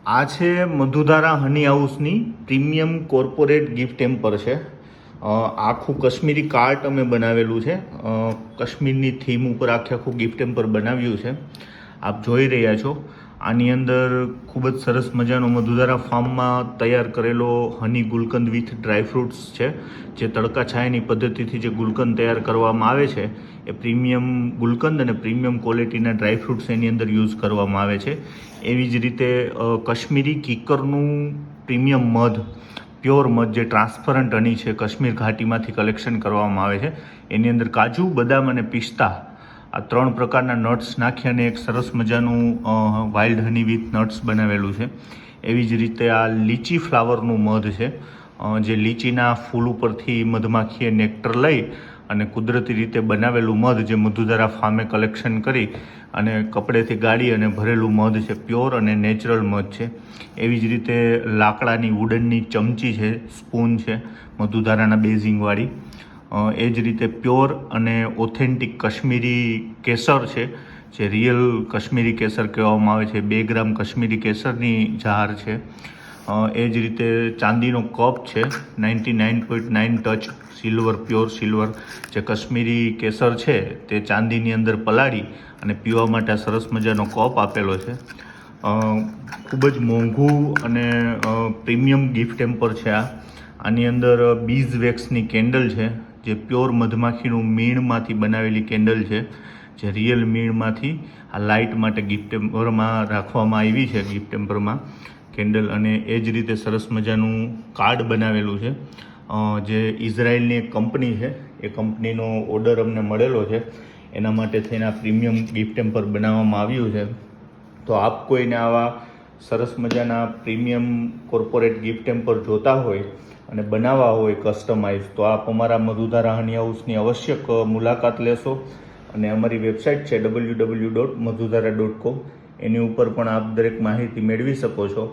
આ છે મધુધારા હની હાઉસની premium corporate gift hamper છે. આખું કશ્મીરી કાર્ટ અમે બનાવેલું છે. કાશ્મીરની થીમ ઉપર આખું ગિફ્ટ હેમ્પર બનાવ્યું છે. આપ જોઈ રહ્યા છો. આની અંદર ખૂબ જ સરસ મજાનો મધુધારા ફાર્મમાં તૈયાર કરેલો હની ગુલકંદ વિથ ડ્રાયફ્રૂટ્સ છે. જે તડકા છાયાની પદ્ધતિથી જે ગુલકંદ તૈયાર કરવામાં આવે છે એ પ્રીમિયમ ગુલકંદ અને પ્રીમિયમ ક્વોલિટીના ડ્રાયફ્રૂટ્સ એની અંદર યુઝ કરવામાં આવે છે. એવી જ રીતે કાશ્મીરી કિકરનું પ્રીમિયમ મધ, પ્યોર મધ જે ટ્રાન્સપરન્ટ હની છે, કાશ્મીર ઘાટીમાંથી કલેક્શન કરવામાં આવે છે. એની અંદર કાજુ, બદામ અને પિસ્તા આ 3 પ્રકારના નટ્સ નાખી અને એક સરસ મજાનું વાઇલ્ડ હની વિથ નટ્સ બનાવેલું છે. એવી જ રીતે આ લીચી ફ્લાવરનું મધ છે, જે લીચીના ફૂલ ઉપરથી મધમાખીએ નેક્ટર લઈ અને કુદરતી રીતે બનાવેલું મધ જે મધુધારા ફાર્મે કલેક્શન કરી અને કપડેથી ગાળી અને ભરેલું મધ છે. પ્યોર અને નેચરલ મધ છે. એવી જ રીતે લાકડાની વુડનની ચમચી છે, સ્પૂન છે મધુધારાના બેઝિંગવાળી. એ જ રીતે પ્યોર અને ઓથેન્ટિક કશ્મીરી કેસર છે, જે રિયલ કશ્મીરી કેસર કહેવામાં આવે છે. 2 ગ્રામ કશ્મીરી કેસરની જાર છે. એ જ રીતે ચાંદીનો કપ છે, 99.9 ટચ સિલ્વર, પ્યોર સિલ્વર. જે કશ્મીરી કેસર છે તે ચાંદીની અંદર પલાળી અને પીવા માટે સરસ મજાનો કપ આપેલો છે. ખૂબ જ મોંઘું અને પ્રીમિયમ ગિફ્ટ હેમ્પર છે આ. આની અંદર બીઝ વેક્સની કેન્ડલ છે, જે પ્યોર મધમાખીનું મીણમાંથી બનાવેલી કેન્ડલ છે, જે રિયલ મીણમાંથી આ લાઇટ માટે ગિફ્ટ હેમ્પરમાં રાખવામાં આવી છે. ગિફ્ટ હેમ્પરમાં કેન્ડલ. અને એ જ રીતે સરસ મજાનું કાર્ડ બનાવેલું છે, જે ઇઝરાયલની એક કંપની છે, એ કંપનીનો ઓર્ડર અમને મળેલો છે. એના માટે થઈને આ પ્રીમિયમ ગિફ્ટ હેમ્પર બનાવવામાં આવ્યું છે. તો આપ કોઈને આવા સરસ મજાના પ્રીમિયમ કોર્પોરેટ ગિફ્ટ હેમ્પર જોતા હોય અને બનાવવા હોય કસ્ટમાઇઝ, તો આપ અમારા મધુધારા હની હાઉસની આવશ્યક મુલાકાત લેશો. અને અમારી વેબસાઇટ છે www.madhudhara.com, એની ઉપર પણ આપ દરેક માહિતી મેળવી શકો છો.